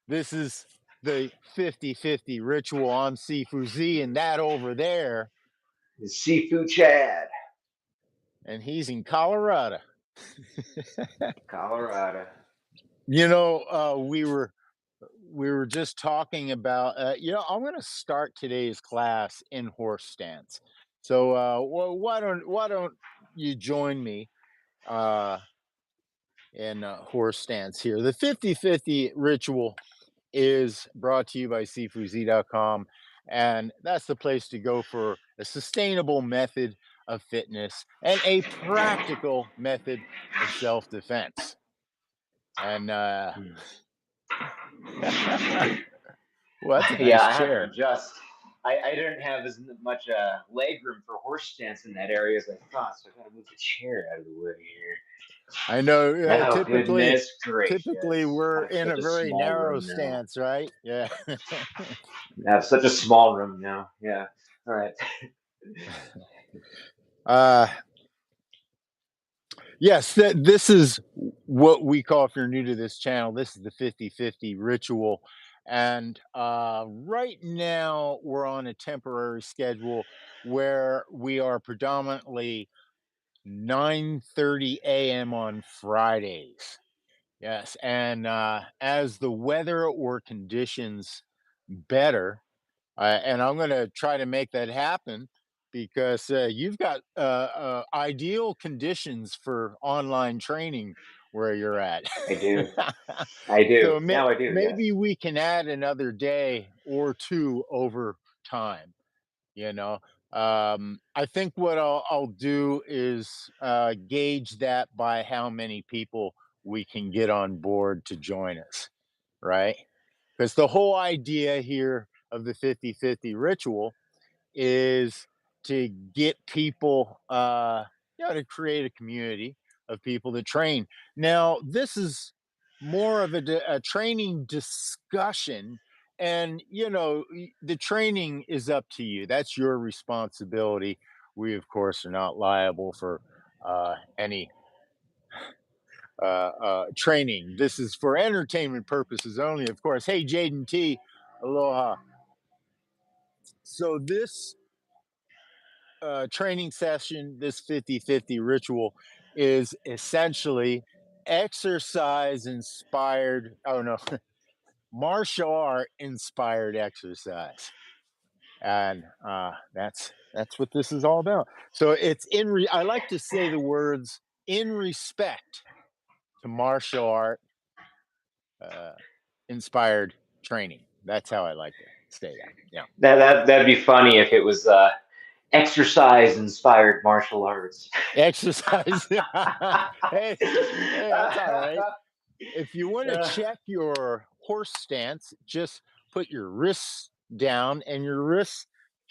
This is the 50-50 ritual. I'm Sifu Z, and that over there, Sifu Chad, and he's in Colorado. Colorado. We were just talking about. I'm going to start today's class in horse stance. So, why don't you join me in horse stance here? The 50-50 ritual is brought to you by SifuZ.com. And that's the place to go for a sustainable method of fitness and a practical method of self defense. And, well, that's a Yeah, nice I have to chair. adjust. I didn't have as much leg room for horse stance in that area as I thought, so I got to move the chair out of the way here. I know. Oh, Typically, goodness gracious. I we're have in a such a very small narrow room now. stance, right? Yeah. I have such a small room now. Yeah. All right. uh, Yes, this is what we call, if you're new to this channel, this is the 50-50 ritual. And right now, we're on a temporary schedule where we are predominantly 9:30 a.m. on Fridays. Yes, and as the weather or conditions better, and I'm going to try to make that happen because you've got ideal conditions for online training where you're at. I do. I do. So Now I do, yes. maybe we can add another day or two over time. You know, I think what I'll do is gauge that by how many people we can get on board to join us, right? Because the whole idea here of the 50-50 ritual is to get people, to create a community of people that train. Now, this is more of a training discussion. And, the training is up to you. That's your responsibility. We, of course, are not liable for any training. This is for entertainment purposes only, of course. Hey, Jaden T, aloha. So this training session, this 50-50 ritual, is essentially exercise inspired. Oh no, martial art inspired exercise, and that's what this is all about. So it's I like to say the words in respect to martial art uh, inspired training. That's how I like to say that. Yeah. That'd be funny if it was exercise inspired martial arts. Exercise. Hey, that's all right. If you want to check your horse stance, just put your wrists down and your wrists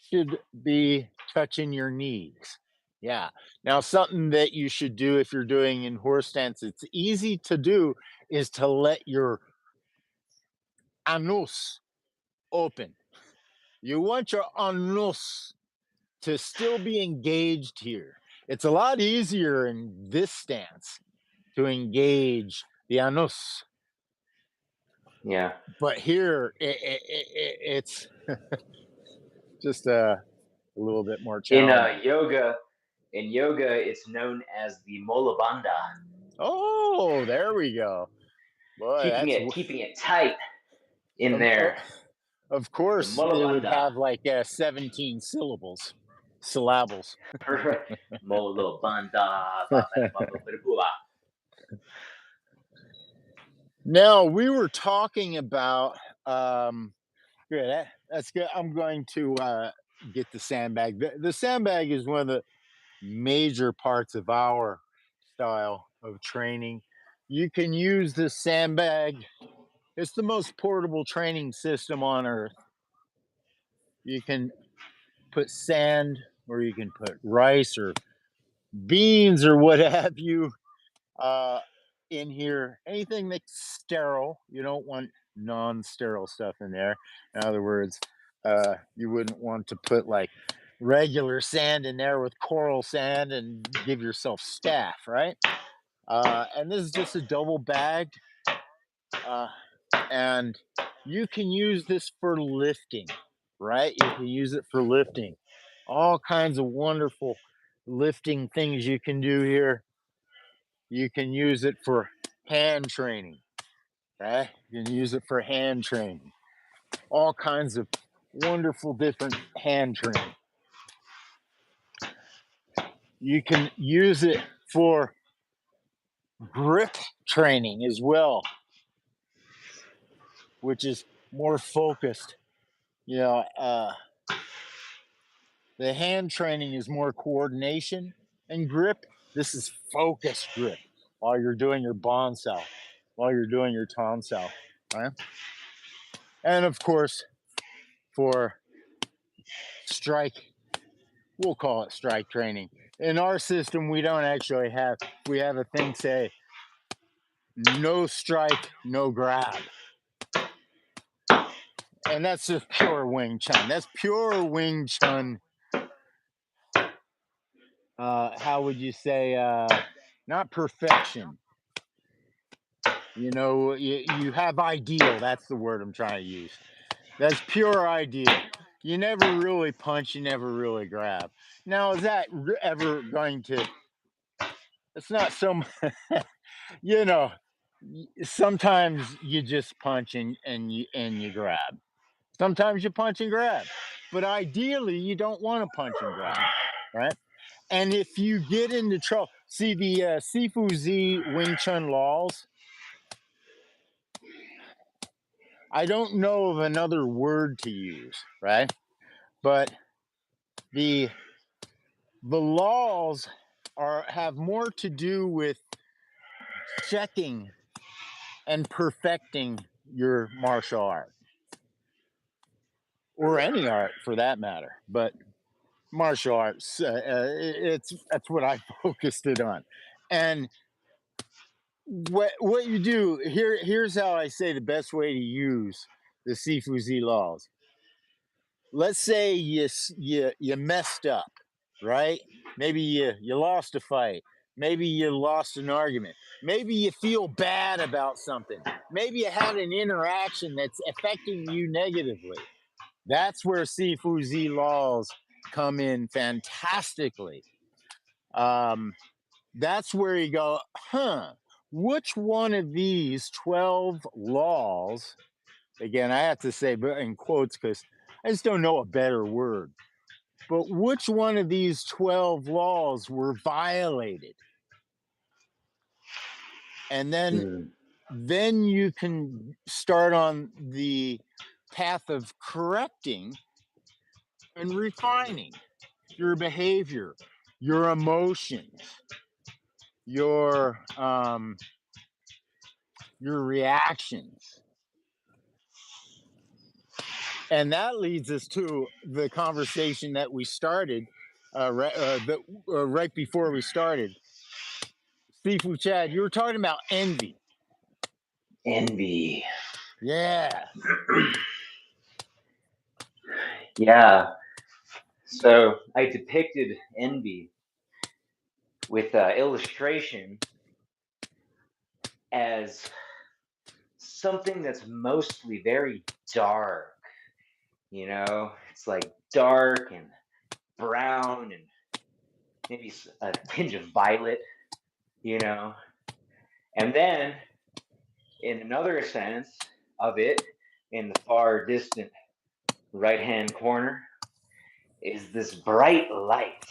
should be touching your knees. Yeah. Now, something that you should do if you're doing in horse stance, it's easy to do, is to let your anus open. You want your anus to still be engaged here. It's a lot easier in this stance to engage the anus. Yeah. But here, it's just a little bit more In challenging. yoga, it's known as the mola bandha, Oh, there we go. Boy, that's keeping it tight in of, there. of The course mola it would bandha. have like 17 syllables. Mola bandha. Now we were talking about good. That's good. I'm going to get the sandbag. The sandbag is one of the major parts of our style of training. You can use this sandbag. It's the most portable training system on earth. You can put sand, or you can put rice or beans or what have you uh, in here. Anything that's sterile. You don't want non-sterile stuff in there. In other words, you wouldn't want to put like regular sand in there with coral sand and give yourself staph, right? And this is just a double bagged And you can use this for lifting, right? You can use it for lifting. All kinds of wonderful lifting things you can do here. You can use it for hand training, right? You can use it for hand training. All kinds of wonderful different hand training. You can use it for grip training as well, which is more focused. You know, the hand training is more coordination and grip. This is focus grip while you're doing your bonsai, while you're doing your tonsai, right? And of course, for strike, we'll call it strike training. In our system, we don't actually have, we have a thing say, no strike, no grab. And that's just pure Wing Chun. That's pure Wing Chun. How would you say? Not perfection. You know, you have ideal. That's the word I'm trying to use. That's pure ideal. You never really punch. You never really grab. Now, is that ever going to? It's not so much. You know, sometimes you just punch and you grab. Sometimes you punch and grab, but ideally you don't want to punch and grab, right? And if you get into trouble, see the Sifu Z Wing Chun laws. I don't know of another word to use, right? But the laws have more to do with checking and perfecting your martial art, or any art for that matter. But martial arts, it's that's what I focused it on. And what you do here's how I say the best way to use the Sifu Z laws. Let's say you messed up, right? Maybe you lost a fight. Maybe you lost an argument. Maybe you feel bad about something. Maybe you had an interaction that's affecting you negatively. That's where Sifu Z laws come in fantastically. That's where you go, which one of these 12 laws, again, I have to say in quotes because I just don't know a better word, but which one of these 12 laws were violated? And then you can start on the path of correcting and refining your behavior, your emotions, your reactions. And that leads us to the conversation that we started right before we started. Sifu Chad, you were talking about envy. Envy. Yeah. Yeah. So I depicted envy with illustration as something that's mostly very dark. You know, it's like dark and brown and maybe a tinge of violet, you know. And then, in another sense of it, in the far distant right hand corner, is this bright light,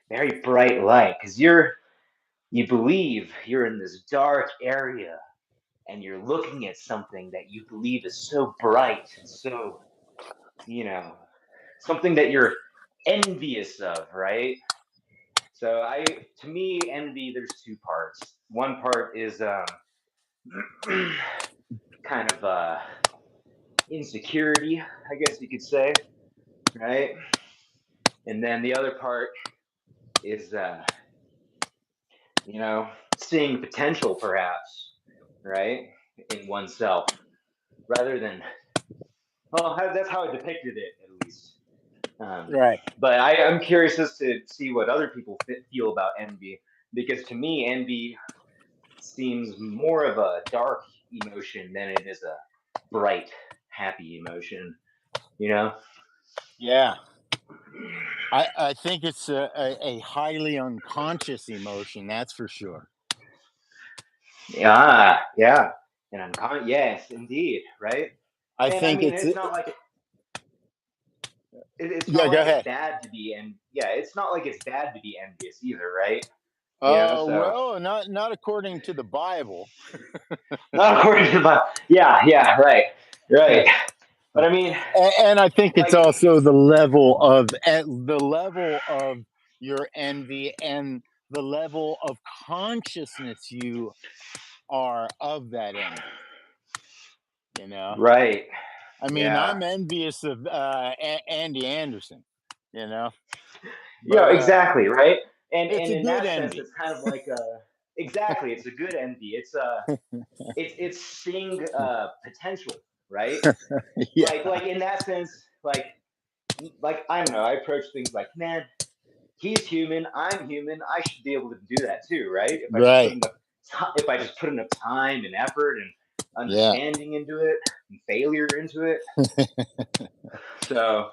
very bright light, because you believe you're in this dark area and you're looking at something that you believe is so bright and so, you know, something that you're envious of, right? So to me, envy, there's two parts. One part is kind of insecurity, I guess you could say, right? And then the other part is, seeing potential, perhaps, right, in oneself, rather than, well, that's how I depicted it, at least. Right. But I'm curious as to see what other people feel about envy, because to me, envy seems more of a dark emotion than it is a bright, happy emotion. You know? Yeah. I think it's a highly unconscious emotion, that's for sure. Yeah, and unconscious. Yes, indeed, right? I And I think mean, it's it's not like it's yeah, not go like it's ahead. bad to be, and yeah, it's not like it's bad to be envious either, right? So Well, not according to the Bible. not according to my, yeah, right, right. But I mean, And I think it's like, also the level of your envy and the level of consciousness you are of that envy, you know? right, I mean, yeah, I'm envious of Andy Anderson, you know, but yeah, exactly, right. And it's and a in good that sense, envy. it's kind of like exactly, it's a good envy. It's seeing potential, right? Yeah, Like in that sense, like I don't know, I approach things like, man, he's human, I'm human, I should be able to do that too, right? right. If I just put enough time and effort and Yeah, understanding into it and failure into it. So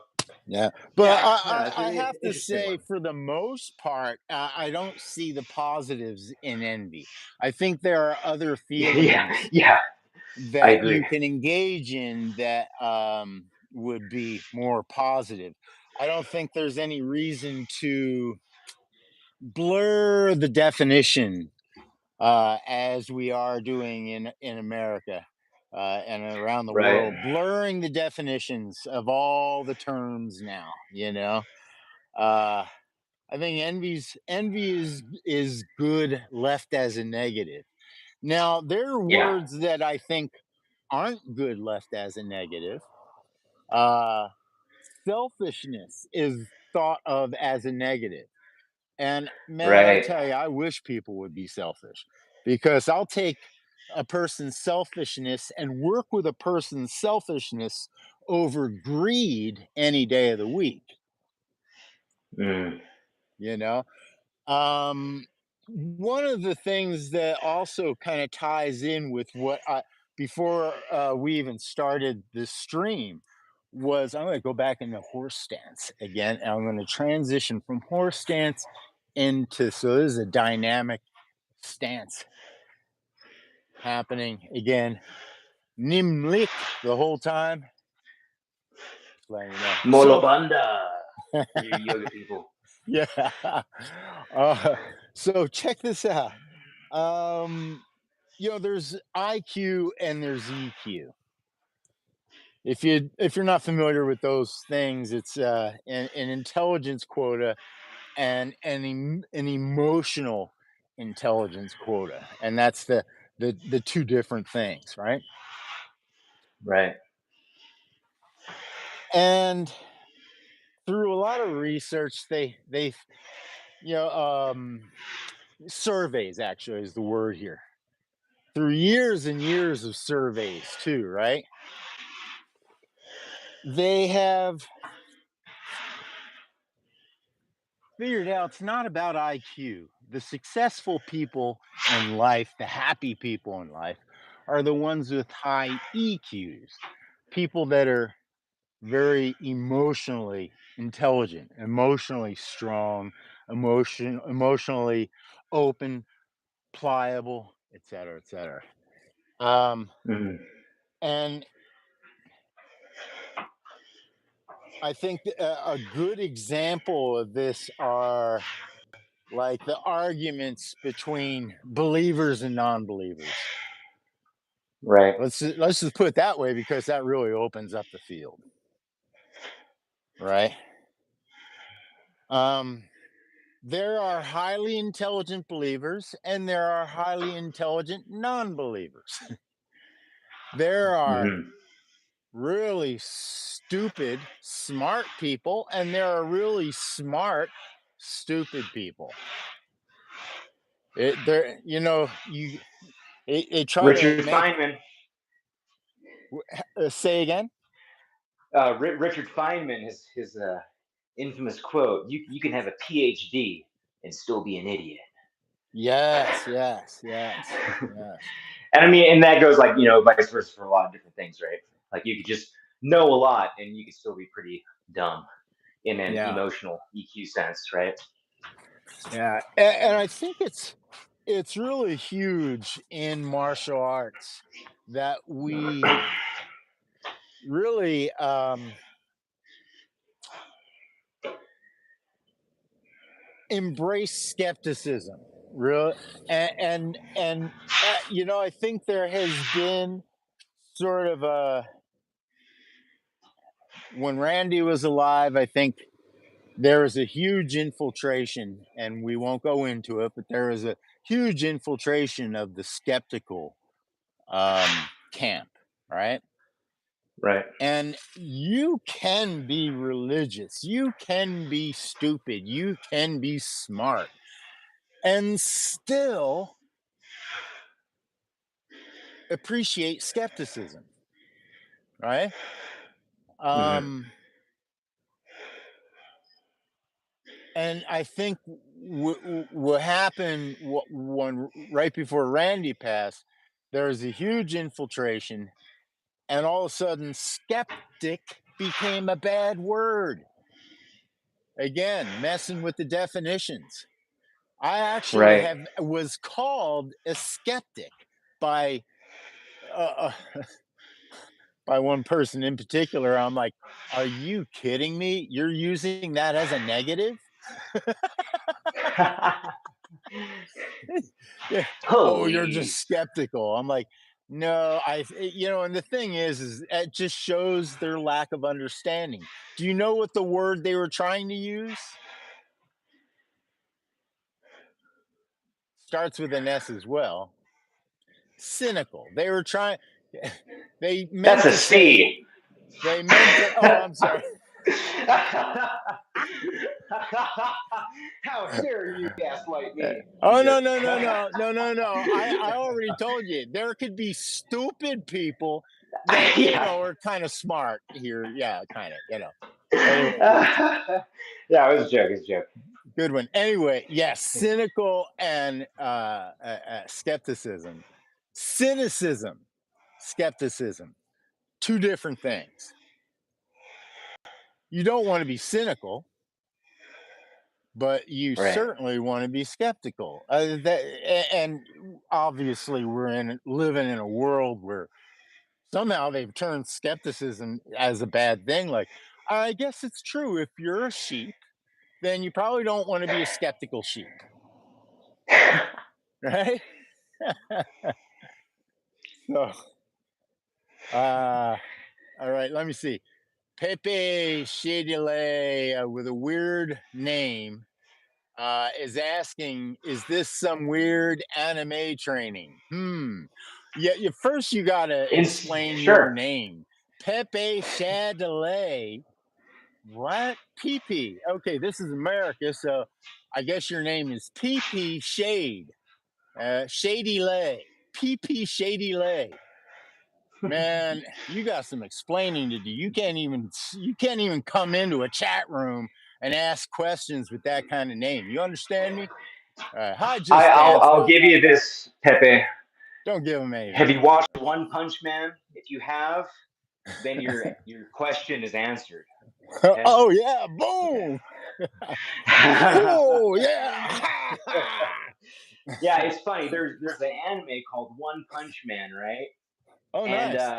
yeah. But yeah, no, it's I an have to interesting say, one. for the most part, I don't see the positives in envy. I think there are other Yeah, feelings yeah, I that agree. you can engage in that would be more positive. I don't think there's any reason to blur the definition as we are doing in America and around the Right. world, blurring the definitions of all the terms now. You know, uh, I think envy is good left as a negative. Now there are Yeah. words that I think aren't good left as a negative. Uh, Selfishness is thought of as a negative. And man, I Right. tell you, I wish people would be selfish because I'll take a person's selfishness and work with a person's selfishness over greed any day of the week, Mm. you know? One of the things that also kind of ties in with what I, before we even started this stream, was I'm going to go back into horse stance again. And I'm going to transition from horse stance into, so this is a dynamic stance happening again. Nimlik the whole time, just letting you know. So, Molobanda for you yoga people. yeah. Uh, so check this out. Um, there's IQ and there's EQ. If you're not familiar with those things, it's an intelligence quota and an emotional intelligence quota, and that's the two different things, right? Right. And through a lot of research, they you know surveys actually is the word here. Through years and years of surveys too, right? They have figured out it's not about IQ. The successful people in life, the happy people in life, are the ones with high EQs, people that are very emotionally intelligent, emotionally strong, emotionally open, pliable, et cetera, et cetera. Mm. And I think a good example of this are like the arguments between believers and non-believers. Right. Let's just put it that way because that really opens up the field, right? Um, there are highly intelligent believers and there are highly intelligent non-believers. There are Hmm. really stupid smart people and there are really smart stupid people. It there you know you they try to Richard make Feynman. say again. Richard Feynman, his infamous quote: "You can have a PhD and still be an idiot." Yes, yes, yes, yes. And I mean, and that goes like, vice versa for a lot of different things, right? Like you could just know a lot and you could still be pretty dumb in an Yeah, emotional EQ sense, right? yeah, and I think it's really huge in martial arts that we really embrace skepticism. Real and I think there has been sort of a when Randy was alive. I think there was a huge infiltration, and we won't go into it, but there was a huge infiltration of the skeptical camp, right? Right. And you can be religious, you can be stupid, you can be smart, and still appreciate skepticism, right? Hmm. Um, and I think what happened when right before Randy passed, there was a huge infiltration, and all of a sudden, skeptic became a bad word. Again, messing with the definitions. I actually Right. have was called a skeptic by uh, by one person in particular. I'm like, "Are you kidding me? You're using that as a negative?" Yeah. "Oh, you're Holy. just skeptical." I'm like, "No, and the thing is it just shows their lack of understanding. Do you know what the word they were trying to use? Starts with an S as well. Cynical. They were trying they That's meant a to say C. they meant to oh, I'm sorry. How dare you gaslight me, you Oh, jerk. no, no, no, no, no, no, no. I already told you there could be stupid people that Yeah. are kind of smart here. Yeah, kind of. Anyway, Yeah, it was a joke. It's a joke. good one. Anyway, yes, cynical and skepticism, cynicism, skepticism, two different things. You don't want to be cynical, but you Right. certainly want to be skeptical. And obviously, we're living in a world where somehow they've turned skepticism as a bad thing. Like, I guess it's true. If you're a sheep, then you probably don't want to be a skeptical sheep, right? So, uh, all right, let me see. Pepe Shadilay with a weird name is asking, is this some weird anime training? Yeah, first you got to explain your Sure. name. Pepe Shadilay. What? PP. Okay, this is America, so I guess your name is PP Shade. Shady Lay. PP Shady Lay. Man, you got some explaining to do. You can't even come into a chat room and ask questions with that kind of name. You understand me? Hi, I, Just I'll Dance. I'll Don't give you this, Pepe. give them Have anything. you watched One Punch Man? If you have, then your question is answered. Okay. Oh yeah, Okay. boom. Oh yeah. Yeah, it's funny. There's an anime called One Punch Man, right? Oh, And nice.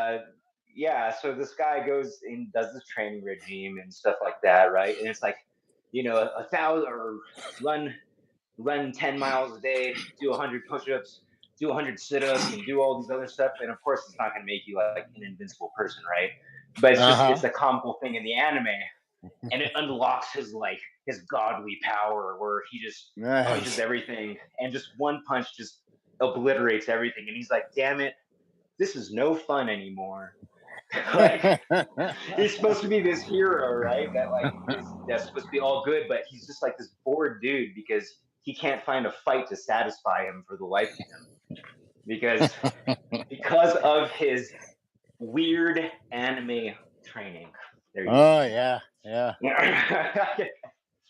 yeah, so this guy goes and does this training regime and stuff like that, right? And it's like, 1,000 or run run 10 miles a day, do 100 push-ups, do 100 sit-ups, and do all these other stuff. And of course, it's not going to make you like an invincible person, right? But Uh it's huh. a comical thing in the anime, and it unlocks his godly power where he just punches Nice. everything, and just one punch just obliterates everything. And he's like, "Damn it, this is no fun anymore." Like he's supposed to be this hero, right? That's supposed to be all good, but he's just like this bored dude because he can't find a fight to satisfy him for the life of him because of his weird anime training. There you Oh yeah, yeah. go.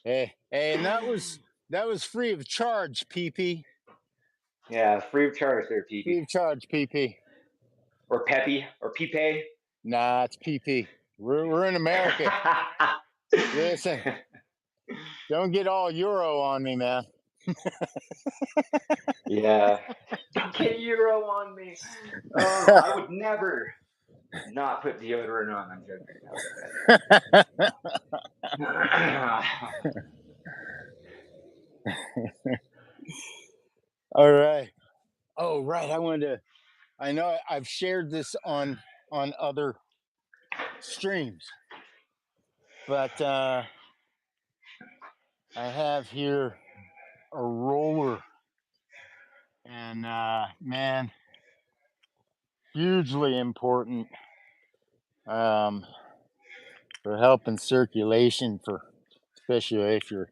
Hey, and that was free of charge, PP. Yeah, free of charge there, Free PP. of charge, PP. Or Peppy or Pepe. Nah, it's PP. We're in America. Listen, don't get all Euro on me, man. Yeah. Don't get Euro on me. Oh, I would never not put deodorant on. I'm joking. All right. Oh, right. I wanted to. I know I've shared this on other streams, but I have here a roller, and man, hugely important um, for helping circulation for, especially if you're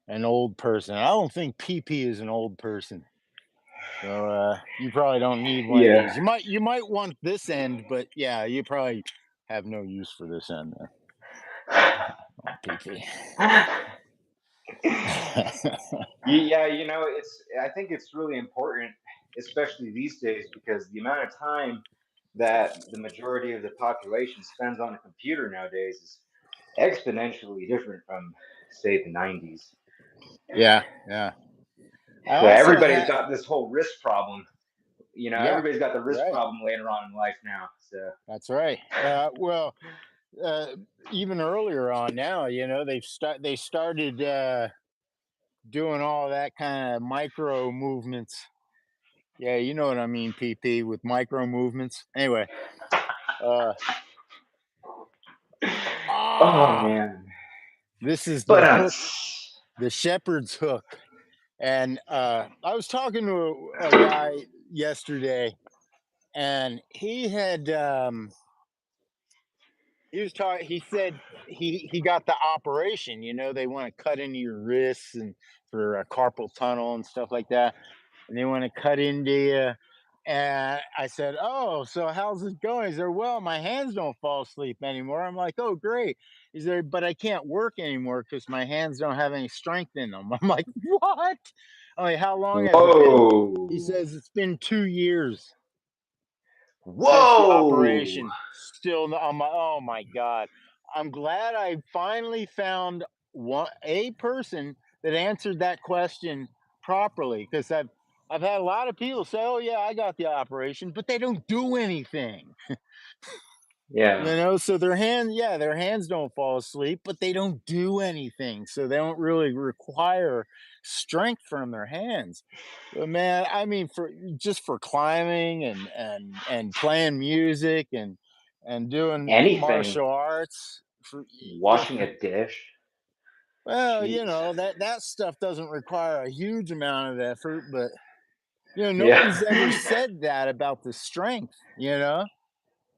an old person. I don't think PP is an old person. So you probably don't need one of Yeah. these. You might want this end, but yeah, you probably have no use for this end there. PP. Yeah, it's. I think it's really important, especially these days, because the amount of time that the majority of the population spends on a computer nowadays is exponentially different from, say, the '90s. Yeah, yeah. I So also everybody's have. got this whole wrist problem. Yeah, Everybody's got the wrist right. problem later on in life now. So That's right. Well, uh, even earlier on now, they started doing all that kind of micro movements. Yeah, you know what I mean, PP, with micro movements. Anyway, uh, oh ah, man. this is But the hook, the shepherd's hook. And I was talking to a guy yesterday, and he was talking. He said he got the operation. They want to cut into your wrists and for a carpal tunnel and stuff like that, and they want to cut into you. And I said, "Oh, so how's it going?" He said, "Well, my hands don't fall asleep anymore." I'm like, "Oh, great." He said, "But I can't work anymore because my hands don't have any strength in them." I'm like, "What?" I'm like, "How long has it been?" He whoa, says, "It's been 2 years since the whoa, operation." Still, I'm like, "Oh my god!" I'm glad I finally found a person that answered that question properly, because I've had a lot of people say, "Oh yeah, I got the operation," but they don't do anything. yeah. So their hands don't fall asleep, but they don't do anything. So they don't really require strength from their hands. But man, I mean, for climbing and playing music and doing Anything, martial arts, washing a dish. well, Jeez. that stuff doesn't require a huge amount of effort, but nobody's ever Yeah. said that about the strength.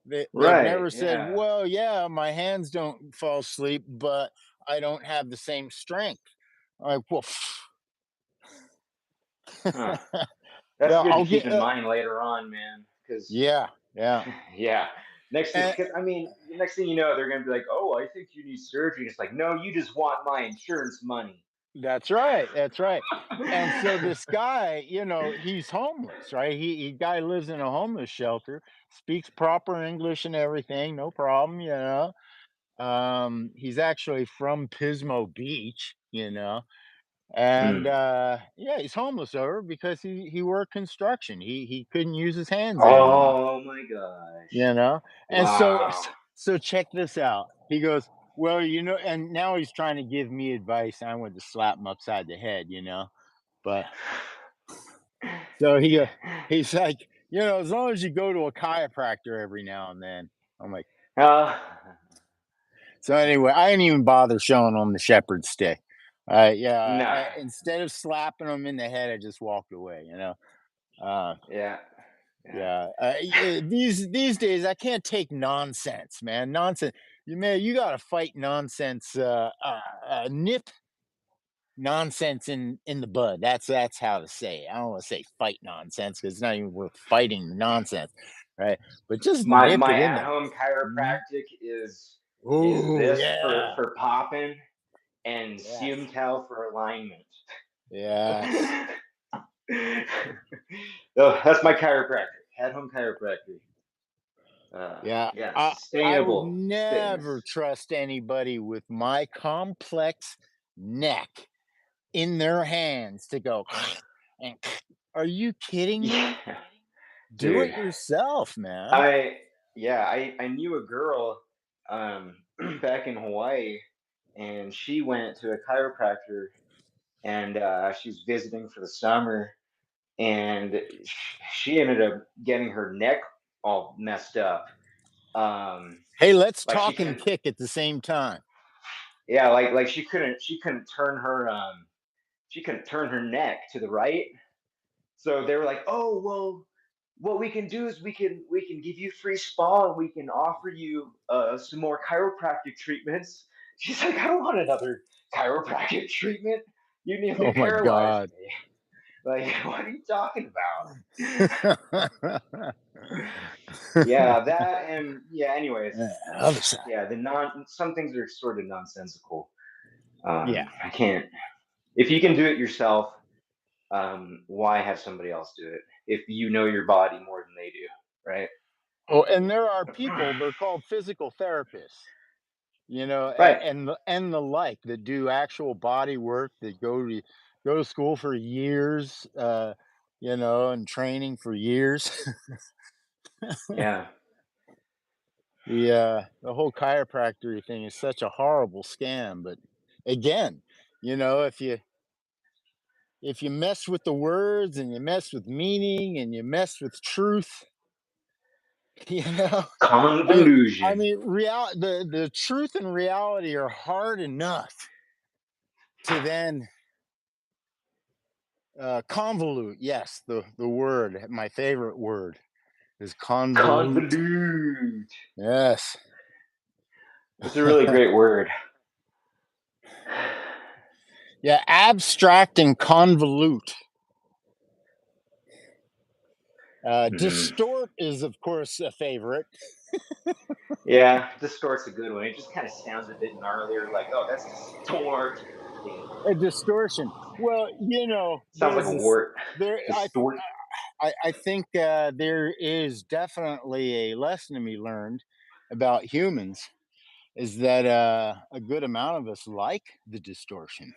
They've Right. never said, Yeah. "Well, yeah, my hands don't fall asleep, but I don't have the same strength." I'm like, well, Huh. That's yeah, good to I'll keep get. in mind later on, man. Because Yeah, yeah, yeah, and because I mean, next thing you know, they're gonna be like, "Oh, I think you need surgery." It's like, no, you just want my insurance money. that's right, that's right. And so this guy, he's homeless, right? He guy lives in a homeless shelter, speaks proper English and everything, no problem. He's actually from Pismo Beach, and Hmm. yeah, he's homeless over because he worked construction. He couldn't use his hands anymore, Oh my gosh! you know and so Wow. so check this out. He goes, well, and now he's trying to give me advice, and I wanted to slap him upside the head, but so he's like, as long as you go to a chiropractor every now and then. I'm like, uh, so anyway, I didn't even bother showing him the shepherd stick. Yeah, no. instead of slapping him in the head, I just walked away. Uh, Yeah. Yeah. yeah, these days I can't take nonsense, man. Nonsense. You got to fight nonsense. Nip nonsense in the bud. That's how to say it. I don't want to say fight nonsense because it's not even worth fighting the nonsense, right? But just My nip it my in at there. home chiropractic is Oh this yeah, for popping and yes, Siumtal for alignment. yes. Oh, that's my chiropractor. At home chiropractor. Yeah, Yeah, I would sustainable never fitness. trust anybody with my complex neck in their hands to go and are you kidding me? Yeah, Do dude. it yourself, man. I yeah, I knew a girl back in Hawaii, and she went to a chiropractor, and she was visiting for the summer, and she ended up getting her neck all messed up. Um, Hey, let's like she talk and couldn't, kick at the same time. yeah, like she couldn't turn her she couldn't turn her neck to the right. So they were like, "Oh, well, what we can do is we can give you free spa and we can offer you some more chiropractic treatments." She's like, "I don't want another chiropractic treatment. You nearly Oh my paralyzed god. me. Like, what are you talking about?" Yeah, that and yeah. Anyways, Other side. yeah, the non some things are sort of nonsensical. Yeah. I can't. If you can do it yourself, why have somebody else do it if you know your body more than they do, right? Oh, and there are people, they're called physical therapists, Right. and the like that do actual body work that go to school for years, and training for years. Yeah. The whole chiropractor thing is such a horrible scam, but again, if you mess with the words and you mess with meaning and you mess with truth, you know, I mean, Convolution. the truth and reality are hard enough to then convolute. Yes, the word, my favorite word is convolute. Convolute. Yes. It's a really great word. Yeah, abstract and convolute. Hmm. Distort is, of course, a favorite. Yeah, distort's a good one. It just kind of sounds a bit gnarlier, like, oh, that's distort. A distortion. Well, Sounds like a wart. there. Distort. I think there is definitely a lesson to be learned about humans. Is that a good amount of us like the distortion?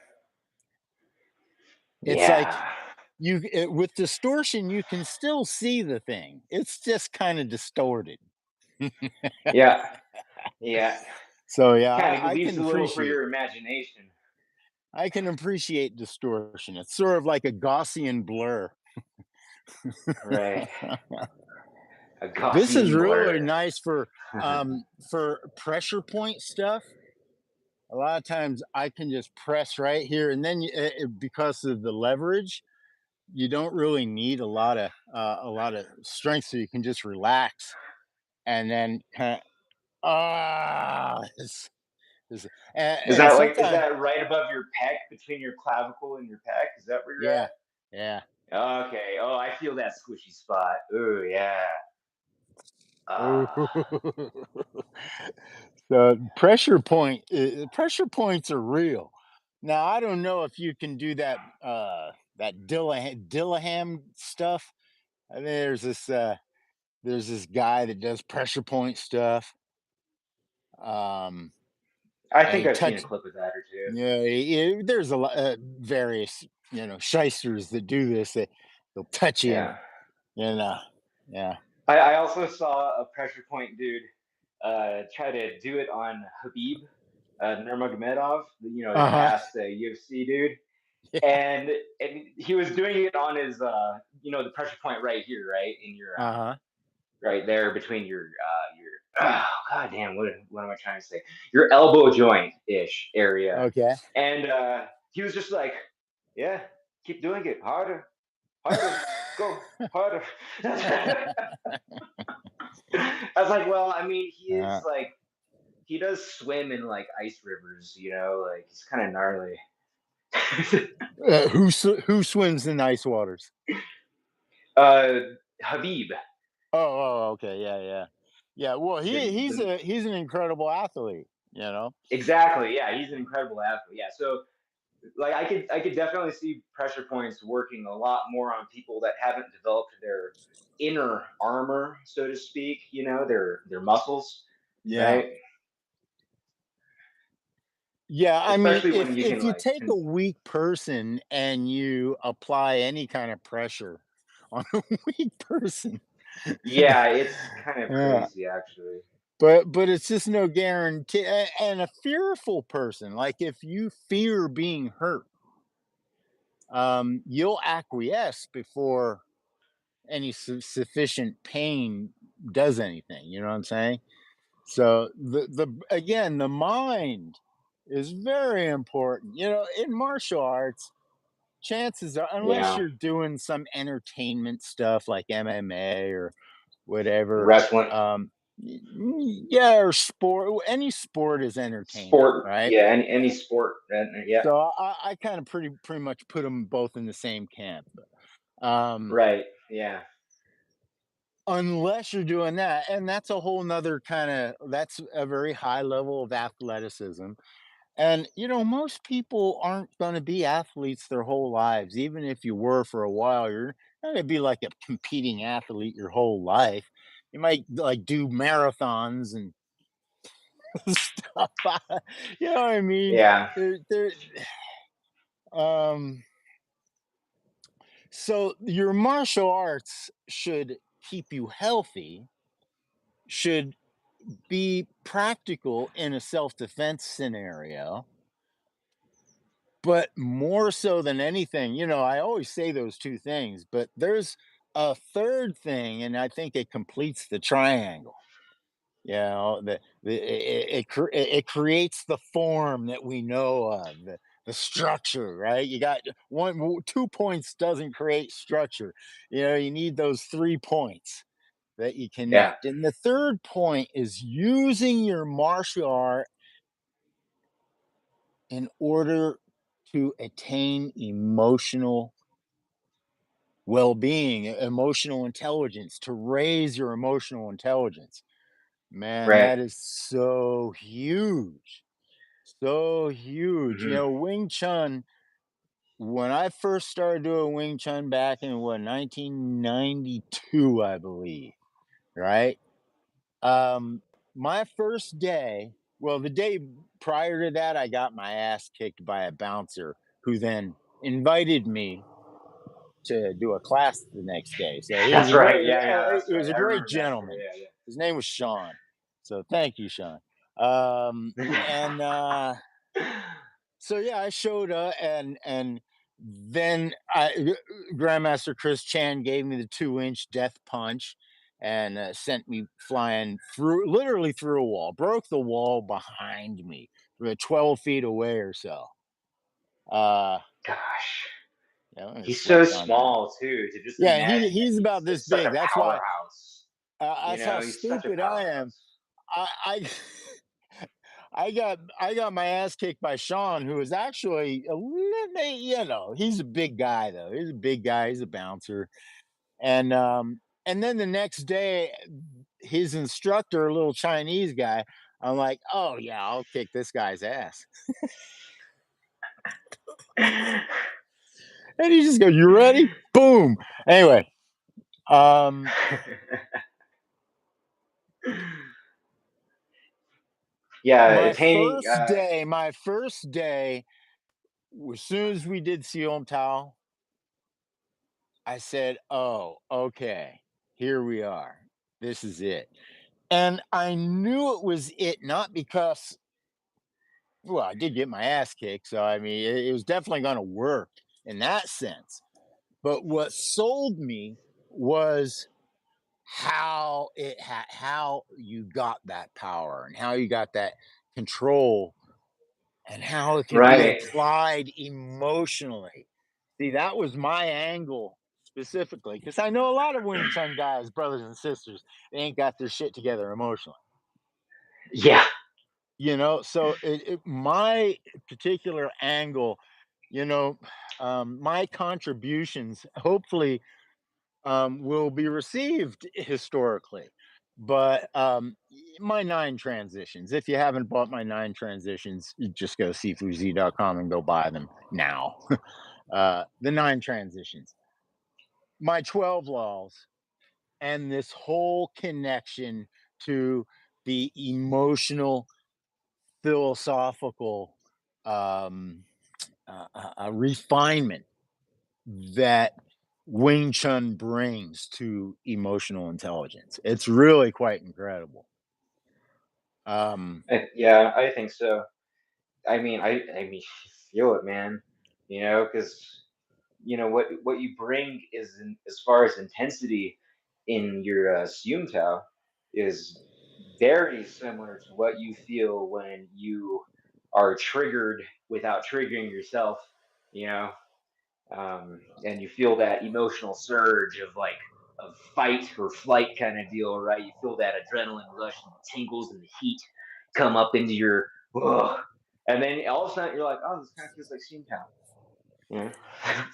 It's like Yeah. with distortion, you can still see the thing. It's just kind of distorted. Yeah. Yeah. So yeah, Kind of I leaves can a little for appreciate your imagination. distortion. It's sort of like a Gaussian blur. Right. A This is Gaussian really blur. nice for pressure point stuff. A lot of times I can just press right here, and then because of the leverage, you don't really need a lot of strength, so you can just relax and then kind of this, and Is sometimes that right above your pec, between your clavicle and your pec? Is that where you're yeah, at? yeah. Okay. Oh, I feel that squishy spot. Oh yeah. Ooh. Ah, The pressure points are real. Now I don't know if you can do that Dillahan stuff. I mean, there's this guy that does pressure point stuff. Um, I and think he I've seen a touch clip of that or two. Yeah, there's a lot various shysters that do this. They'll touch you Yeah. and yeah. I also saw a pressure point dude try to do it on Habib Nurmagomedov, the Uh-huh. past UFC dude, Yeah. and he was doing it on his the pressure point right here, right in your Uh-huh. right there between your oh, god damn, what am I trying to say? Your elbow joint ish area, Okay. and he was just like, yeah, keep doing it harder, harder, go harder. I was like, well, I mean, he is uh, like he does swim in like ice rivers, like he's kind of gnarly. who swims in ice waters? uh, Habib, Okay. Yeah, yeah. Yeah, well, the he's an incredible athlete. exactly, yeah, he's an incredible athlete. Yeah, so like I could definitely see pressure points working a lot more on people that haven't developed their inner armor, so to speak. You know, their muscles, Yeah. right? Yeah, I mean, Especially when if you can you like, take a weak person and you apply any kind of pressure on a weak person, yeah, it's kind of yeah, crazy actually. but it's just no guarantee. And a fearful person, like if you fear being hurt, you'll acquiesce before any sufficient pain does anything. You know what I'm saying? So the again, the mind is very important. You know, in martial arts, chances are, unless Yeah, you're doing some entertainment stuff like MMA or whatever, wrestling, um, yeah, or sport, any sport is entertainment, sport, right? yeah, any sport, yeah, So I kind of pretty much put them both in the same camp. Um, right, yeah, unless you're doing that, and that's a whole nother kind of, that's a very high level of athleticism. And you know, most people aren't going to be athletes their whole lives. Even if you were for a while, you're not going to be like a competing athlete your whole life. You might like do marathons and stuff. You know what I mean? yeah, There, um, so your martial arts should keep you healthy, should be practical in a self-defense scenario, but more so than anything, you know, I always say those two things, but there's a third thing, and I think it completes the triangle. You know, it creates the form that we know of, the structure, right? You got 2 points doesn't create structure. You know, you need those 3 points that you yeah, connect. And the third point is using your martial art in order to attain emotional well-being, emotional intelligence, to raise your emotional intelligence. Man, right. that is so huge. So huge. You Hmm. know, Wing Chun, when I first started doing Wing Chun back in what, 1992, I believe, right? Um, my first day, well, the day prior to that, I got my ass kicked by a bouncer who then invited me to do a class the next day. So he was That's a right. very, Yeah, yeah, that's he right. was a I great remember that story. gentleman. His name was Sean. So thank you, Sean. Um, Yeah, and yeah. so yeah, I showed up, and then Grandmaster Chris Chan gave me the 2-inch death punch and sent me flying through, literally through a wall, broke the wall behind me, 12 feet away or so. Uh, Gosh, yeah, let me he's so reflect on that. small too. To just Yeah, imagine that he's he's about this just such big. a That's why powerhouse. You that's how know, he's such a stupid I am. powerhouse. I I got my ass kicked by Sean, who is actually a little, you know, he's a big guy though. He's a big guy. He's a bouncer, and then the next day, his instructor, a little Chinese guy. I'm like, oh yeah, I'll kick this guy's ass, and he just goes, "You ready?" Boom. Anyway, um, Yeah, attaining. my first day, as soon as we did Seom Tao, I said, "Oh, okay, here we are. This is it." And I knew it was it, not because, well, I did get my ass kicked, so I mean, it was definitely going to work in that sense. But what sold me was how you got that power and how you got that control and how it could be Right. applied emotionally. See, that was my angle specifically, because I know a lot of Wing Chun guys, brothers and sisters, they ain't got their shit together emotionally. Yeah. You know, so my particular angle, you know, my contributions hopefully will be received historically. But my nine transitions. If you haven't bought my nine transitions, you just go to cfuz.com and go buy them now. The nine transitions, my 12 laws, and this whole connection to the emotional, philosophical refinement that Wing Chun brings to emotional intelligence. It's really quite incredible. Um, Yeah, I think so. I mean, feel it, man. Because what you bring as far as intensity in your Sium Tao is very similar to what you feel when you are triggered without triggering yourself. You know, and you feel that emotional surge of like of fight or flight kind of deal, right? You feel that adrenaline rush and the tingles and the heat come up into your, ugh. And then all of a sudden you're like, oh, this kind of feels like Steamtown.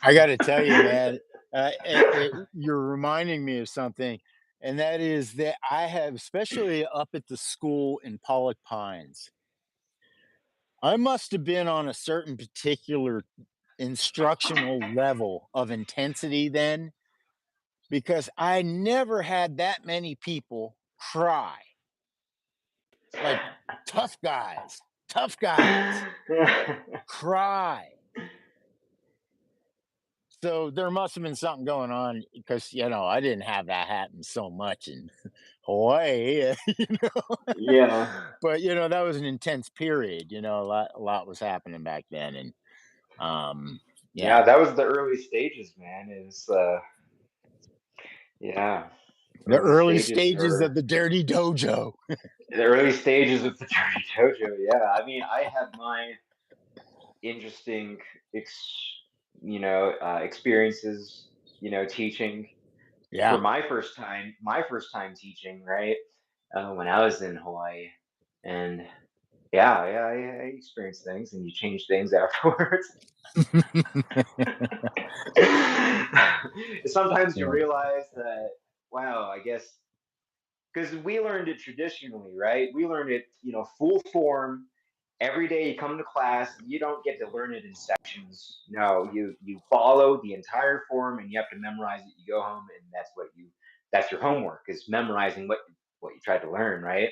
I got to tell you, man, you're reminding me of something, and that is that I have, especially up at the school in Pollock Pines, I must have been on a certain particular instructional level of intensity then, because I never had that many people cry, like tough guys cry. So there must have been something going on because I didn't have that happen so much in Hawaii, Yeah. but that was an intense period. A lot was happening back then, and um, Yeah, yeah, that was the early stages, man. Yeah, the early early stages stages are of the Dirty Dojo. the early stages of the Dirty Dojo. Yeah, I mean, I had my interesting experiences, teaching for Yeah. my first time teaching, right? When I was in Hawaii, and yeah, I experienced things, and you change things afterwards. Sometimes you Yeah. realize that, wow, I guess because we learned it traditionally, right? We learned it, full form. Every day you come to class, you don't get to learn it in sections. No, you follow the entire form, and you have to memorize it. You go home, and that's your homework is memorizing what you tried to learn, right?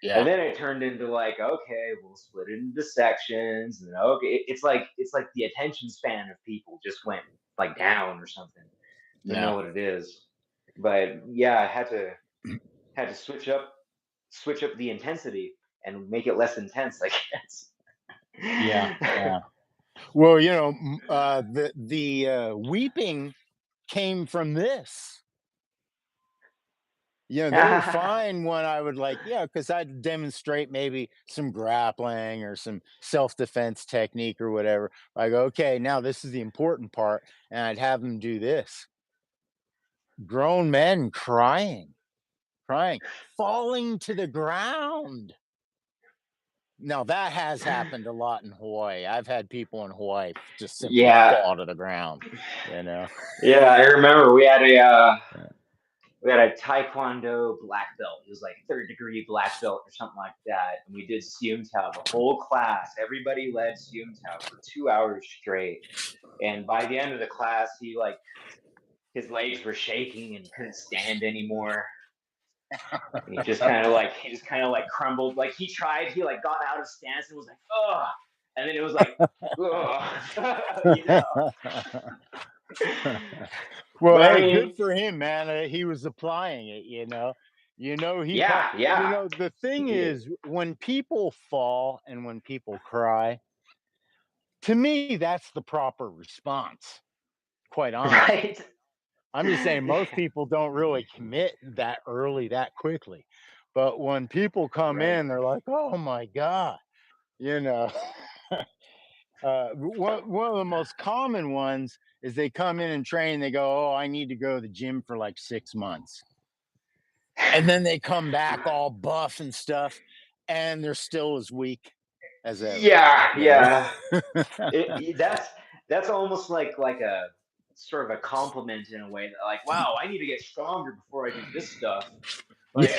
And Yeah. then it turned into like, okay, we'll split it into sections, and okay, it's like the attention span of people just went like down or something to Yeah. know what it is. But yeah, I had to switch up the intensity and make it less intense, I Yeah. guess. Yeah. Well, the weeping came from this. They were fine when I would because I'd demonstrate maybe some grappling or some self-defense technique or whatever. I go, okay, now this is the important part. And I'd have them do this. Grown men crying, falling to the ground. Now that has happened a lot in Hawaii. I've had people in Hawaii just simply Yeah, fall to the ground, you know. yeah, I remember Yeah. we had a taekwondo black belt. It was like third degree black belt or something like that. And we did Sium Tao, the whole class. Everybody led Sium Tao for 2 hours straight. And by the end of the class, his legs were shaking and he couldn't stand anymore. And he just kind of like crumbled. Like he like got out of stance and was like, ugh. And then it was like, ugh. you know. Well, But I hey, good mean, for him, man. He was applying it, he caught, yeah, yeah. the He thing did. is, when people fall and when people cry, to me, that's the proper response, quite honestly. Right? I'm just saying most people don't really commit that early, that quickly. But when people come Right. in, they're like, oh my God, you know. One of the most common ones is they come in and train, they go, oh, I need to go to the gym for like 6 months. And then they come back all buff and stuff, and they're still as weak as ever, Yeah, you know? yeah. That's almost like a sort of a compliment in a way that like, wow, I need to get stronger before I do this stuff. Like,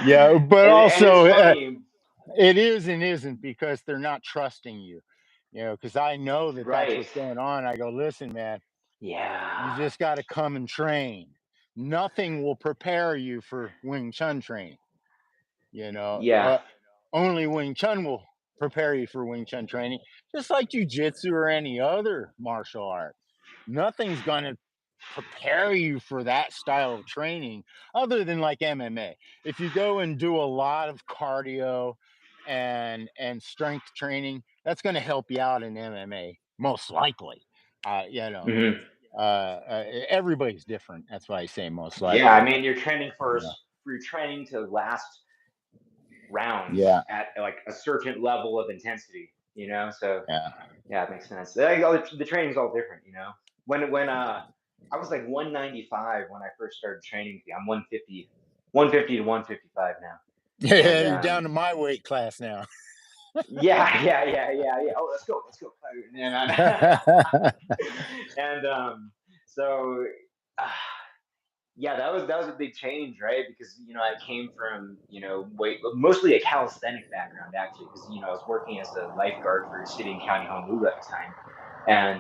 Yeah, but and it's also funny, it is and isn't because they're not trusting you. Because I know that that's right? what's going on. I go, listen, man, you Yeah, just got to come and train. Nothing will prepare you for Wing Chun training. You know, yeah, only Wing Chun will prepare you for Wing Chun training, just like jujitsu or any other martial art. Nothing's going to prepare you for that style of training other than like MMA. If you go and do a lot of cardio and strength training, that's going to help you out in MMA most likely. Uh, you know, hmm everybody's different. That's why I say most yeah. I likely. mean, you're training You know, you're training to last rounds yeah, at like a certain level of intensity. So yeah, yeah, it makes sense. The training's all different. When I was like 195 when I first started training. I'm 150, 150 to 155 now, yeah. and You're down to my weight class now. yeah, yeah. Oh, let's go. And so uh, yeah, that was a big change, right? Because I came from wait mostly a calisthenic background actually, because I was working as a lifeguard for City and County Honolulu at the time, and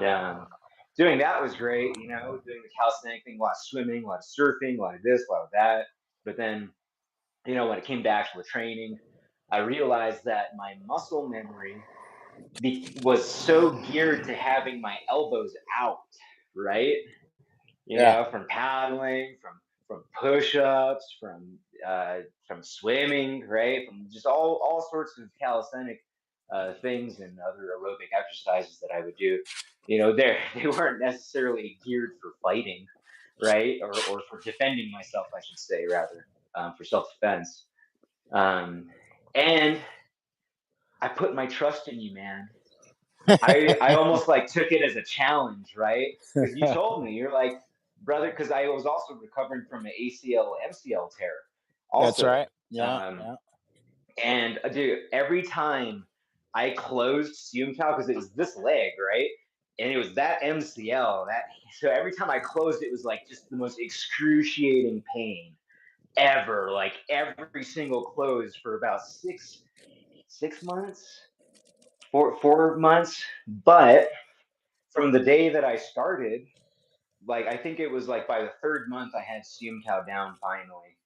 doing that was great. Doing the calisthenic thing, a lot of swimming, a lot of surfing, a lot of this, a lot of that. But then when it came to actual training, I realized that my muscle memory was so geared to having my elbows out, right? Yeah, From paddling, from push-ups, from swimming, right? From just all sorts of calisthenic things and other aerobic exercises that I would do. They weren't necessarily geared for fighting, right? Or for defending myself, I should say, rather, for self-defense. Um, and I put my trust in you, man. I almost like took it as a challenge, right? Because you told me, you're like, brother, because I was also recovering from an ACL MCL tear, that's also. right. Yeah, Um, yeah. and dude, every time I closed Siumtao, because it was this leg, right? And it was that MCL, so every time I closed, it was like just the most excruciating pain ever. Like every single close for about 6 months, 4 months. But from the day that I started, like I think it was like by the third month I had Siumtao down finally,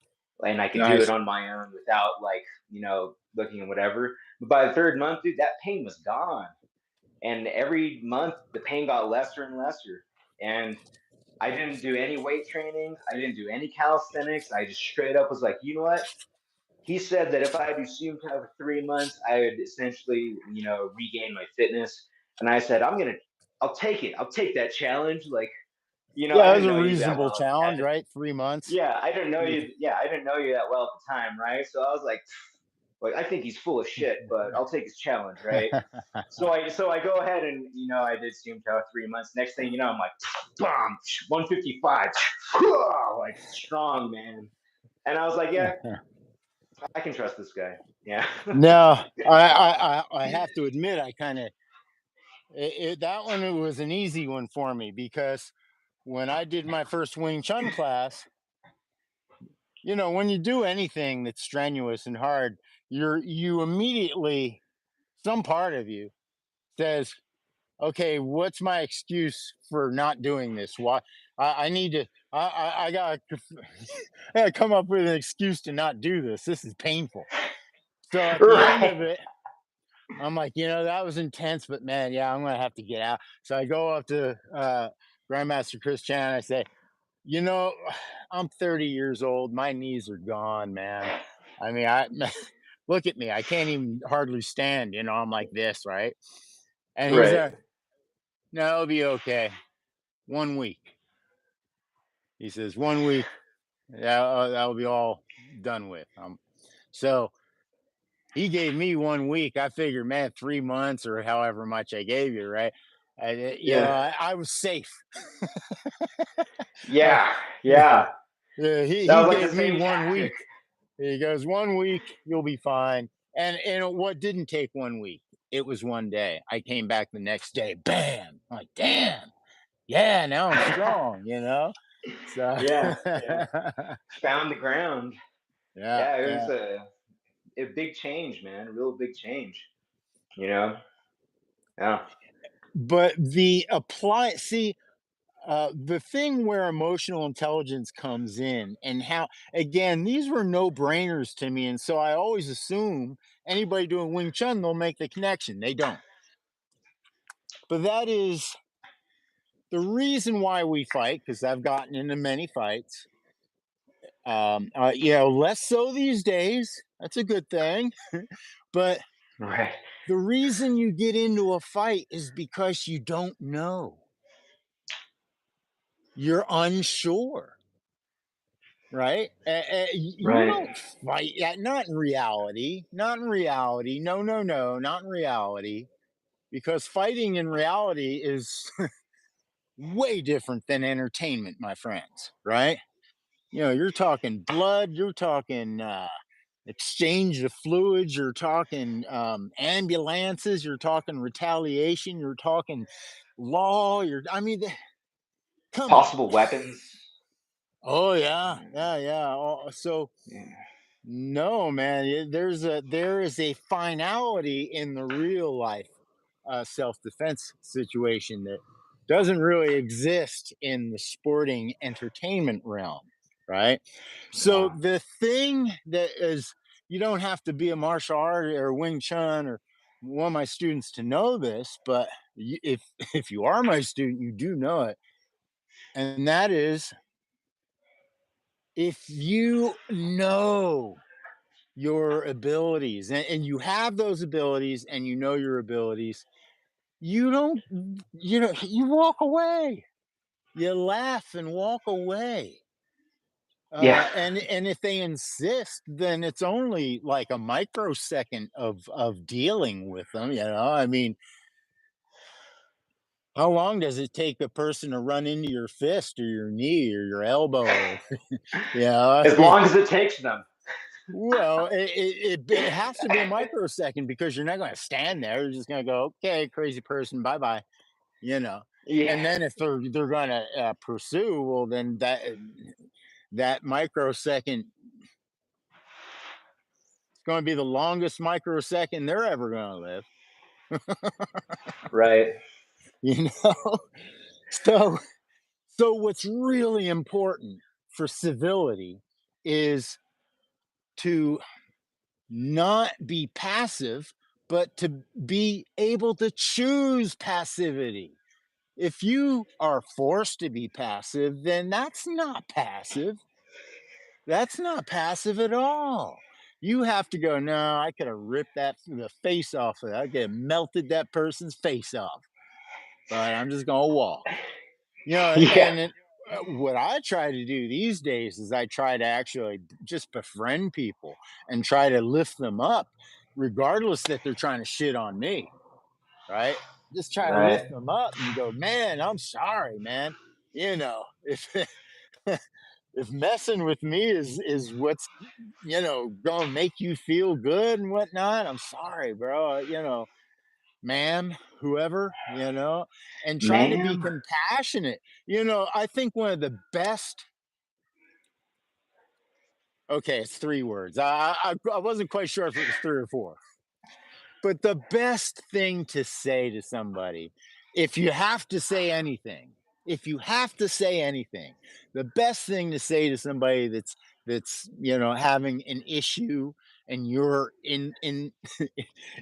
and I could do it Nice. on my own without like looking at whatever. But by the third month, dude, that pain was gone, and every month the pain got lesser and lesser. And I didn't do any weight training. I didn't do any calisthenics. I just straight up was like, you know what? He said that if I do Siumtao for 3 months, I would essentially, regain my fitness. And I said, I'll take it. I'll take that challenge. Like, I Yeah, it was didn't a know you that reasonable well at challenge, the right? 3 months. yeah, I didn't know you. Yeah, I didn't know you that well at the time, right? So I was like, I think he's full of shit, but I'll take his challenge, right? So I go ahead and I did Steam Tower 3 months. Next thing you know, I'm like, bomb, 155, like strong man. And I was like, yeah, I can trust this guy. Yeah. No, I have to admit, I kind of that one, it was an easy one for me because when I did my first Wing Chun class, when you do anything that's strenuous and hard, you immediately, some part of you says, okay, what's my excuse for not doing this? Why I need to I got to come up with an excuse to not do this. This is painful. So at the end of Right. it, I'm like, that was intense, but man, yeah, I'm gonna have to get out. So I go up to Grandmaster Chris Chan. I say, you know, I'm 30 years old. My knees are gone, man. I mean, I look at me. I can't even hardly stand. I'm like this, right? And he's Right. like, no, it'll be okay. 1 week. He says, 1 week. That'll be all done with. So he gave me 1 week. I figured, man, 3 months or however much I gave you, right? Yeah. I was safe. Uh, Yeah. Yeah. yeah, he That he was like the gave me same 1 week. tactic. He goes, 1 week, you'll be fine. And what didn't take 1 week? It was one day. I came back the next day, bam. I'm like, damn, yeah, now I'm strong. So Yeah, yeah. Found the ground. yeah, Yeah, it was yeah. a big change, man. A real big change. You know? Yeah. But the apply see, the thing where emotional intelligence comes in and how again, these were no-brainers to me, and so I always assume anybody doing Wing Chun, they'll make the connection. They don't. But that is the reason why we fight, because I've gotten into many fights. Less so these days. That's a good thing. But Right. the reason you get into a fight is because you don't know. You're unsure, right? You Right. don't fight that. Not in reality. Not in reality. No, no, no. Not in reality. Because fighting in reality is way different than entertainment, my friends, right? You're talking blood, you're talking exchange of fluids, you're talking ambulances, you're talking retaliation, you're talking law. I mean, come on. Possible weapons. Oh yeah, Mm, yeah, yeah. So yeah. no, man. There is a finality in the real life self defense situation that doesn't really exist in the sporting entertainment realm, right? So Yeah. the thing that is, you don't have to be a martial art or Wing Chun or one of my students to know this, but if if you are my student, you do know it, and that is if you know your abilities and you have those abilities and you know your abilities, you don't, you walk away, you laugh and walk away. Yeah. And if they insist, then it's only like a microsecond of dealing with them. I mean, how long does it take a person to run into your fist or your knee or your elbow or As I mean, long as it takes them. well, it has to be a microsecond because you're not going to stand there. You're just going to go, okay, crazy person, bye bye. You know, Yeah. and then if they're going to pursue, well, then that microsecond is going to be the longest microsecond they're ever going to live. Right. You know, so what's really important for civility is to not be passive, but to be able to choose passivity. If you are forced to be passive, then that's not passive. That's not passive at all. You have to go, no, I could have ripped the face off of that. I could have melted that person's face off, but I'm just going to walk. Yeah. What I try to do these days is I try to actually just befriend people and try to lift them up, regardless that they're trying to shit on me, right? Just try to Right. lift them up and go, man, I'm sorry, man. If if messing with me is what's gonna make you feel good and whatnot, I'm sorry, bro. Ma'am, whoever, and try to be Ma'am. compassionate. I think one of the best, okay, it's 3 words. I wasn't quite sure if it was three or four, but the best thing to say to somebody, if you have to say anything, the best thing to say to somebody that's having an issue and you're in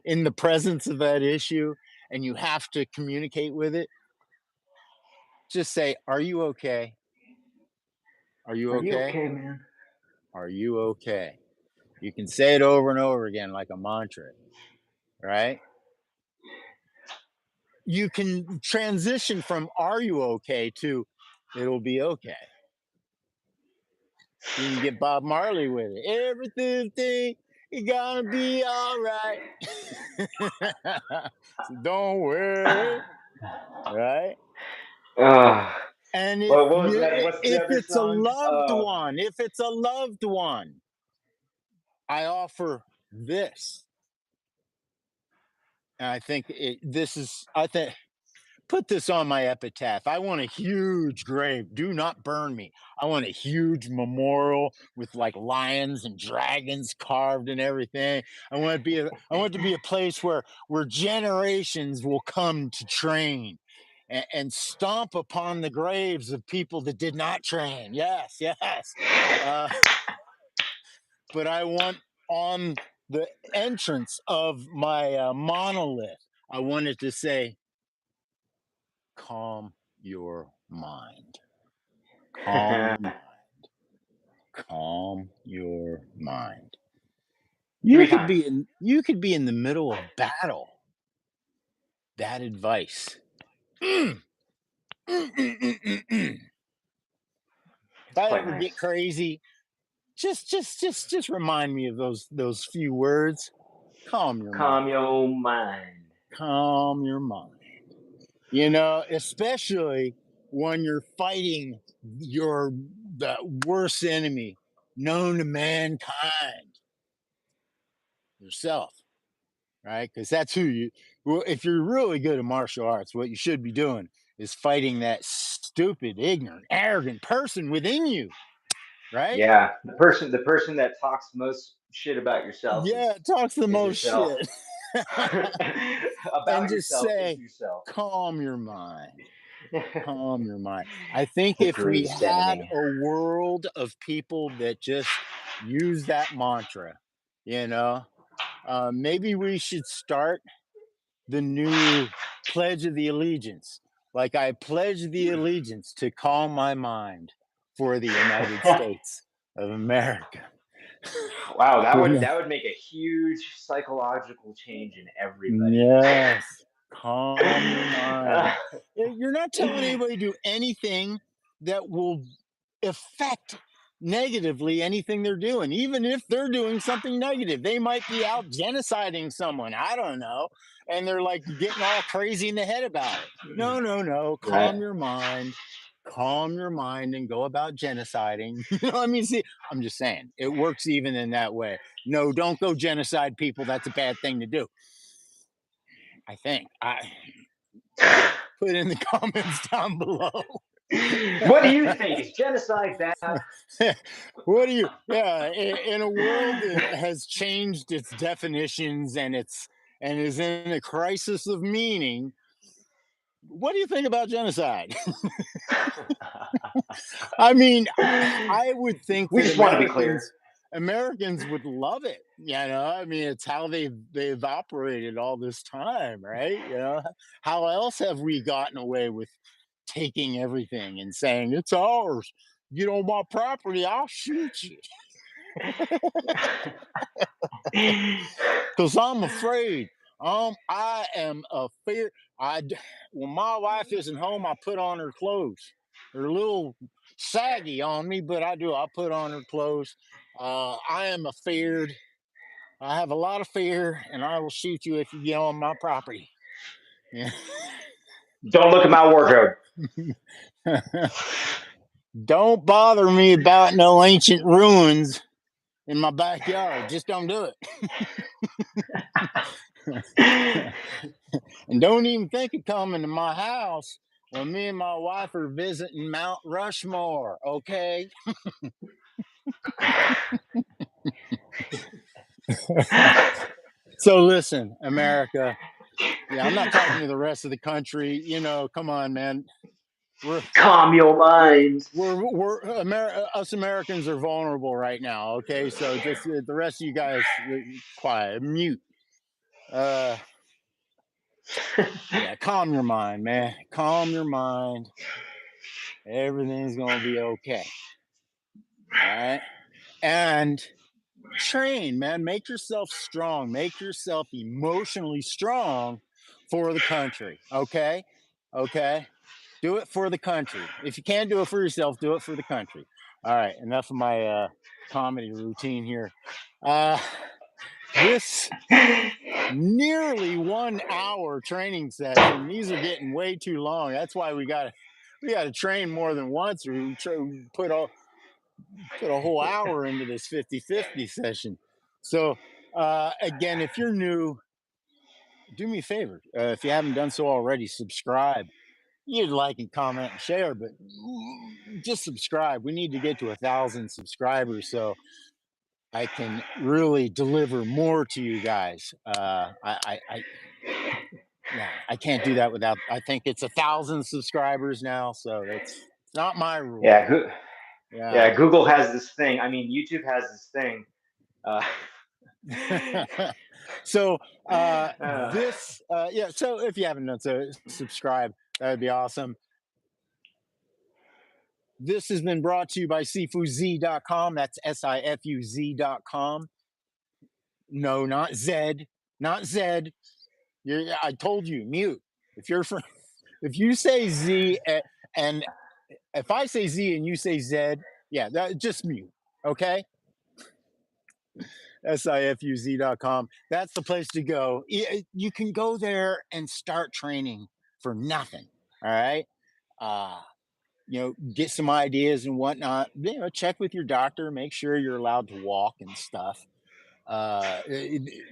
in the presence of that issue and you have to communicate with it, just say, "Are you okay? Are you Are you okay? okay, man? Are you okay?" You can say it over and over again like a mantra, right? You can transition from "Are you okay?" to "It'll be okay." You can get Bob Marley with it. Everything is gonna be all right. So don't worry, right? Uh, And if what was you that? What's the if other it's a song? loved one, I offer this. And I think this is, I think put this on my epitaph. I want a huge grave. Do not burn me. I want a huge memorial with like lions and dragons carved and everything. I want it to be a place where generations will come to train and stomp upon the graves of people that did not train. Yes, yes. Uh, but I want on the entrance of my monolith, I wanted to say, calm your mind. Calm your mind. Calm your mind. Three times. You could be in the middle of battle. That advice. Mm, mm. If It's I quite ever nice. get crazy, just remind me of those few words. Calm your Calm mind. your mind. Calm your mind. Especially when you're fighting your the worst enemy known to mankind, yourself, right? Because that's who you. Well, if you're really good at martial arts, what you should be doing is fighting that stupid, ignorant, arrogant person within you, right? Yeah, the person that talks most shit about yourself Yeah, it talks the is most yourself. shit. And About just yourself is say, yourself. calm your mind. Calm your mind. I think The if we greatest had enemy. a world of people that just use that mantra, you know, maybe we should start the new Pledge of the Allegiance. Like, I pledge the allegiance to calm my mind for the United States of America. Wow, that would make a huge psychological change in everybody. Yes, calm your mind. Uh, You're not telling anybody to do anything that will affect negatively anything they're doing, even if they're doing something negative. They might be out genociding someone. I don't know. And they're like getting all crazy in the head about it. No, no, no. right. Calm your mind. Calm your mind and go about genociding. I mean, see, I'm just saying it works even in that way. No, don't go genocide people. That's a bad thing to do. I think. Put in the comments down below. What do you think? Is genocide bad? What do you? Yeah, in a world that has changed its definitions and is in a crisis of meaning, what do you think about genocide? I mean, I would think We that just want to be clear. Americans would love it. I mean, it's how they've operated all this time, right? How else have we gotten away with taking everything and saying it's ours? Get on my property, I'll shoot you because I'm afraid. I am a fear. When my wife isn't home, I put on her clothes. They're a little saggy on me, but I do. I put on her clothes. I am afeared. I have a lot of fear, and I will shoot you if you get on my property. Yeah. Don't look at my wardrobe. Don't bother me about no ancient ruins in my backyard. Just don't do it. And don't even think of coming to my house when me and my wife are visiting Mount Rushmore, okay? So listen, America. Yeah, I'm not talking to the rest of the country. Come on, man. We're Calm your mind. us Americans are vulnerable right now. Okay, so just the rest of you guys, quiet, mute. Uh, yeah, calm your mind, man. Calm your mind. Everything's gonna be okay. All right, and train, man. Make yourself strong. Make yourself emotionally strong for the country. Okay, okay. Do it for the country. If you can't do it for yourself, do it for the country. All right, enough of my comedy routine here. Uh, this nearly 1 hour training session. These are getting way too long. That's why we got to train more than once, or put a whole hour into this 50-50 session. So again, if you're new, do me a favor. If you haven't done so already, subscribe. you'd like and comment and share, but just subscribe. We need to get to 1,000 subscribers so I can really deliver more to you guys. Yeah, I can't do that without. I think it's 1,000 subscribers now, so it's not my rule. Yeah, Yeah. yeah. Google has this thing. I mean, YouTube has this thing. Uh, So uh, yeah, so if you haven't done so, subscribe. That would be awesome. This has been brought to you by sifuz.com. That's sifuz.com. No, not Zed, not Zed. I told you, mute. If you're from, if you say Z and if I say Z and you say Z, yeah, just mute. Okay. Sifuz.com. That's the place to go. You can go there and start training for nothing. All right. Uh, get some ideas and whatnot. Check with your doctor, make sure you're allowed to walk and stuff.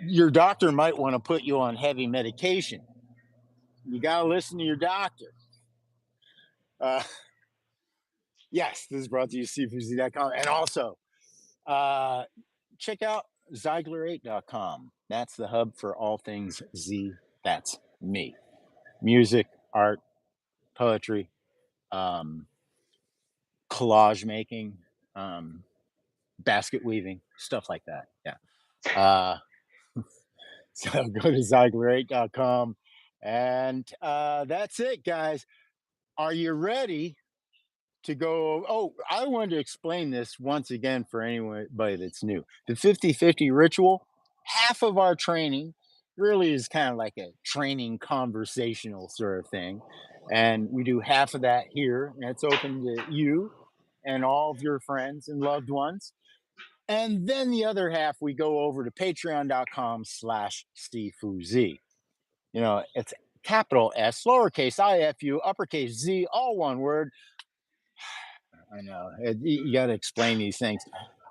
Your doctor might want to put you on heavy medication. You got to listen to your doctor. Uh, yes, this is brought to you cfuz.com. And also, uh, check out Zeigler8.com. That's the hub for all things Z. That's me. Music, art, poetry, um, collage making, um, basket weaving, stuff like that. Yeah. Uh, so go to Zeigler8.com. And that's it, guys. Are you ready to go? Oh, I wanted to explain this once again for anybody that's new. The 50-50 ritual, half of our training really is kind of like a training conversational sort of thing. And we do half of that here, and it's open to you and all of your friends and loved ones. And then the other half, we go over to patreon.com/Sifu. It's capital S, lowercase IFU, uppercase Z, all one word. I know. You got to explain these things.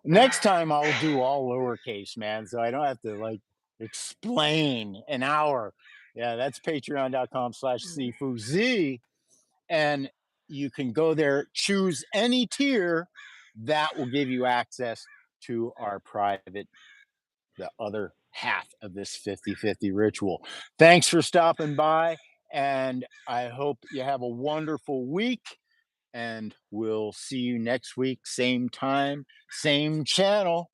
Next time I'll do all lowercase, man, so I don't have to like explain an hour. Yeah, that's patreon.com/Sifu. And you can go there, choose any tier that will give you access to our private, the other half of this 50-50 ritual. Thanks for stopping by. And I hope you have a wonderful week, and we'll see you next week, same time, same channel.